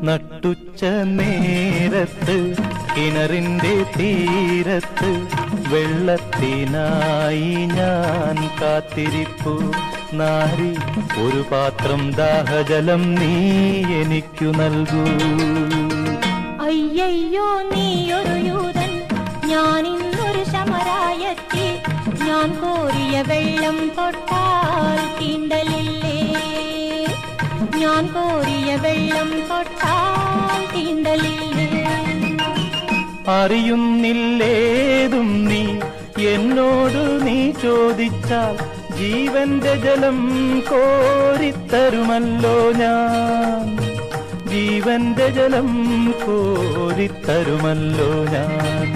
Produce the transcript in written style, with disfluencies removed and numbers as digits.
നട്ടുച്ച നേരത്ത് കിണറിന്റെ തീരത്ത് വെള്ളത്തിനായി ഞാൻ കാത്തിരിപ്പു നാരി, ഒരു പാത്രം ദാഹജലം നീ എനിക്കു നൽകൂ. അയ്യയ്യോ നീയൊരു യൂതൻ, ഞാനിന്നൊരു ശമരായത്തി, ഞാൻ കോരിയ വെള്ളം തൊട്ടാൽ തീണ്ടലില്ലേ, ഞാൻ കോരിയ വെള്ളം തൊട്ടാൽ തീണ്ടലില്ലേ. അറിയുന്നില്ലേതും നീ എന്നോട് നീ ചോദിച്ചാൽ ജീവന്റെ ജലം കോരിത്തരുമല്ലോ ഞാൻ, ജീവന്റെ ജലം കോരിത്തരുമല്ലോ ഞാൻ.